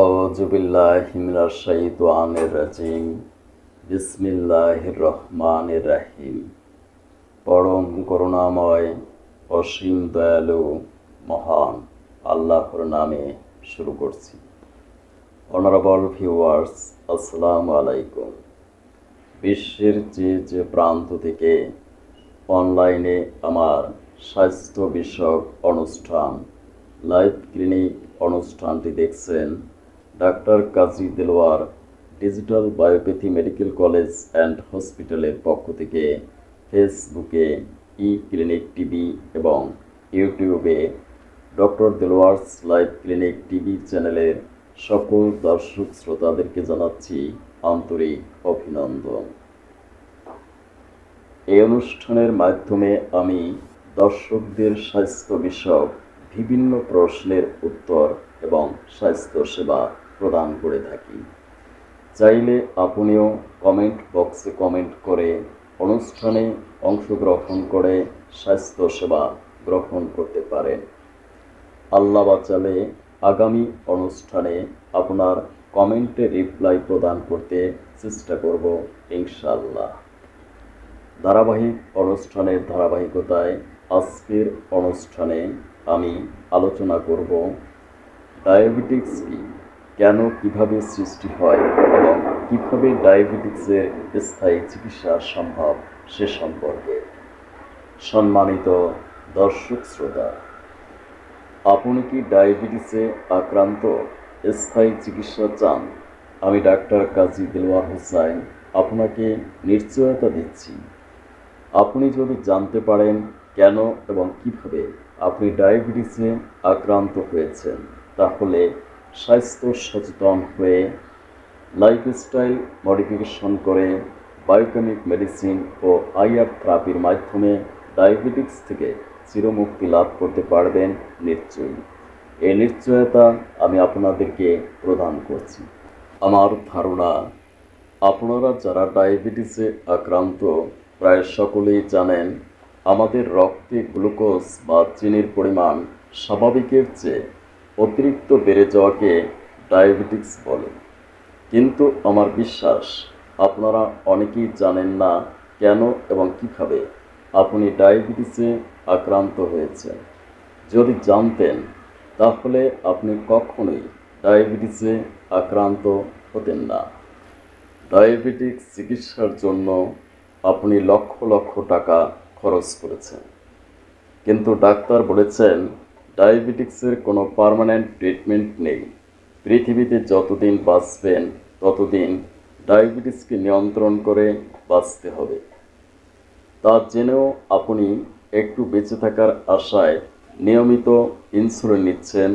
আউযু বিল্লাহি মিনাশ শাইতানির রাজিম। বিসমিল্লাহির রহমানির রহিম। পরম করুণাময়, অসীম দয়ালু, মহান আল্লাহর নামে শুরু করছি। অনারেবল ভিউয়ার্স, আসসালামু আলাইকুম। বিশ্বের যে প্রান্ত থেকে অনলাইনে আমার স্বাস্থ্য বিষয়ক অনুষ্ঠান লাইভ ক্লিনিক অনুষ্ঠানটি দেখছেন, ডাক্তার Kazi Delwar digital biopathy medical college and হসপিটালের পক্ষ থেকে ফেসবুকে ই ক্লিনিক টিভি এবং ইউটিউবে doctor Delwar's live clinic TV চ্যানেলের সকল দর্শক শ্রোতাদেরকে জানাচ্ছি আন্তরিক অভিনন্দন। এই অনুষ্ঠানের মাধ্যমে আমি দর্শকদের স্বাস্থ্য বিষয়ক বিভিন্ন প্রশ্নের উত্তর এবং স্বাস্থ্যসেবা প্রদান করে থাকি। চাইলে আপনিও কমেন্ট বক্সে কমেন্ট করে অনুষ্ঠানে অংশগ্রহণ করে স্বাস্থ্যসেবা গ্রহণ করতে পারেন। আল্লাহ বাঁচালে আগামী অনুষ্ঠানে আপনার কমেন্টে রিপ্লাই প্রদান করতে চেষ্টা করব ইনশাআল্লাহ। ধারাবাহিক অনুষ্ঠানের ধারাবাহিকতায় আজকের অনুষ্ঠানে আমি আলোচনা করব ডায়াবেটিক্স কি, কেন, কিভাবে সৃষ্টি হয় এবং কিভাবে ডায়াবেটিক্সের স্থায়ী চিকিৎসা সম্ভব সে সম্পর্কে। সম্মানিত দর্শক শ্রোতা, আপনি কি ডায়াবেটিসে আক্রান্ত, স্থায়ী চিকিৎসা চান? আমি ডাক্তার কাজী দেলোয়ার হোসাইন আপনাকে নিশ্চয়তা দিচ্ছি, আপনি যদি জানতে পারেন কেন এবং কিভাবে আপনি ডায়াবেটিসে আক্রান্ত হয়েছেন, তাহলে স্বাস্থ্য সচেতন হয়ে লাইফস্টাইল মডিফিকেশন করে বায়োকেমিক মেডিসিন ও আইআর থেরাপির মাধ্যমে ডায়াবেটিক্স থেকে চিরমুক্তি লাভ করতে পারবেন নিশ্চয়ই। এই নিশ্চয়তা আমি আপনাদেরকে প্রদান করছি। আমার ধারণা, আপনারা যারা ডায়াবেটিসে আক্রান্ত প্রায় সকলেই জানেন, আমাদের রক্তে গ্লুকোজ বা চিনির পরিমাণ স্বাভাবিকের চেয়ে অতিরিক্ত বেড়ে যাওয়াকে ডায়াবেটিক্স বলে। কিন্তু আমার বিশ্বাস আপনারা অনেকেই জানেন না কেন এবং কিভাবে আপনি ডায়াবেটিসে আক্রান্ত হয়েছেন। যদি জানতেন তাহলে আপনি কখনোই ডায়াবেটিসে আক্রান্ত হতেন না। ডায়াবেটিক্স চিকিৎসার জন্য আপনি লক্ষ লক্ষ টাকা খরচ করেছেন, কিন্তু ডাক্তার বলেছেন ডায়াবেটিক্সের কোনো পার্মানেন্ট ট্রিটমেন্ট নেই। পৃথিবীতে যতদিন বাঁচবেন ততদিন ডায়াবেটিসকে নিয়ন্ত্রণ করে বাঁচতে হবে। তা জেনেও আপনি একটু বেঁচে থাকার আশায় নিয়মিত ইনসুলিন নিচ্ছেন।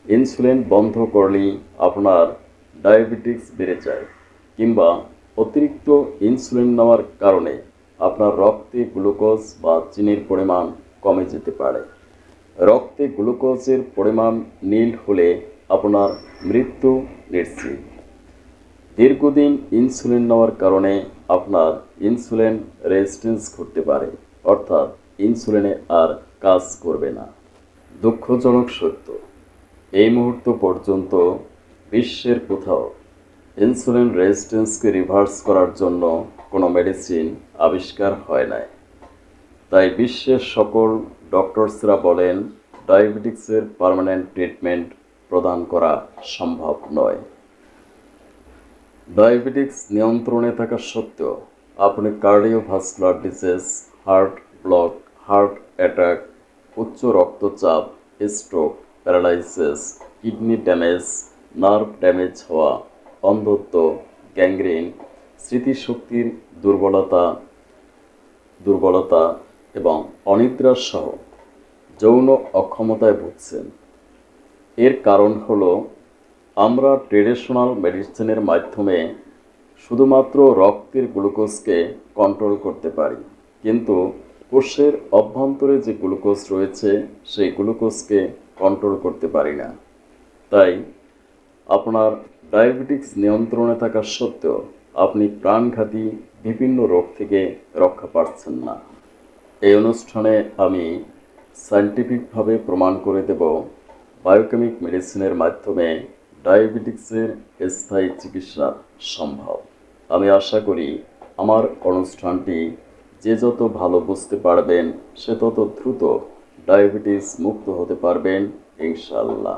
ইনসুলিন বন্ধ করলেই আপনার ডায়াবেটিক্স বেড়ে যায়, কিংবা অতিরিক্ত ইনসুলিন নেওয়ার কারণে আপনার রক্তে গ্লুকোজ বা চিনির পরিমাণ কমে যেতে পারে। রক্তে গ্লুকোজের পরিমাণ নীল হলে আপনার মৃত্যু নিশ্চিত। দীর্ঘদিন ইনসুলিন নেওয়ার কারণে আপনার ইনসুলিন রেজিস্ট্যান্স ঘটতে পারে, অর্থাৎ ইনসুলিনে আর কাজ করবে না। দুঃখজনক সত্য, এই মুহূর্ত পর্যন্ত বিশ্বের কোথাও ইনসুলিন রেজিস্ট্যান্সকে রিভার্স করার জন্য কোনো মেডিসিন আবিষ্কার হয় নাই। তাই বিশ্বের সকল ডক্টরসরা বলেন ডায়াবেটিক্সের পার্মানেন্ট ট্রিটমেন্ট প্রদান করা সম্ভব নয়। ডায়াবেটিক্স নিয়ন্ত্রণে থাকা সত্ত্বেও আপনি cardiovascular disease, heart block, heart attack, উচ্চ রক্তচাপ, stroke, paralysis, kidney damage, nerve damage হওয়া, অন্ধত্ব, গ্যাংগ্রিন, স্মৃতিশক্তির দুর্বলতা এবং অনিদ্রা সহ যৌন অক্ষমতায় ভুগছেন। এর কারণ হলো আমরা ট্রেডিশনাল মেডিসিনের মাধ্যমে শুধুমাত্র রক্তের গ্লুকোজকে কন্ট্রোল করতে পারি, কিন্তু কোষের অভ্যন্তরে যে গ্লুকোজ রয়েছে সেই গ্লুকোজকে কন্ট্রোল করতে পারি না। তাই আপনার ডায়াবেটিক্স নিয়ন্ত্রণে থাকা সত্ত্বেও আপনি প্রাণঘাতী বিভিন্ন রোগ থেকে রক্ষা পাচ্ছেন না। এই অনুষ্ঠানে আমি সায়েন্টিফিকভাবে প্রমাণ করে দেব বায়োকেমিক মেডিসিনের মাধ্যমে ডায়াবেটিক্সের স্থায়ী চিকিৎসা সম্ভব। আমি আশা করি আমার অনুষ্ঠানটি যে যত ভালো বুঝতে পারবেন সে তত দ্রুত ডায়াবেটিস মুক্ত হতে পারবেন ইনশাআল্লাহ।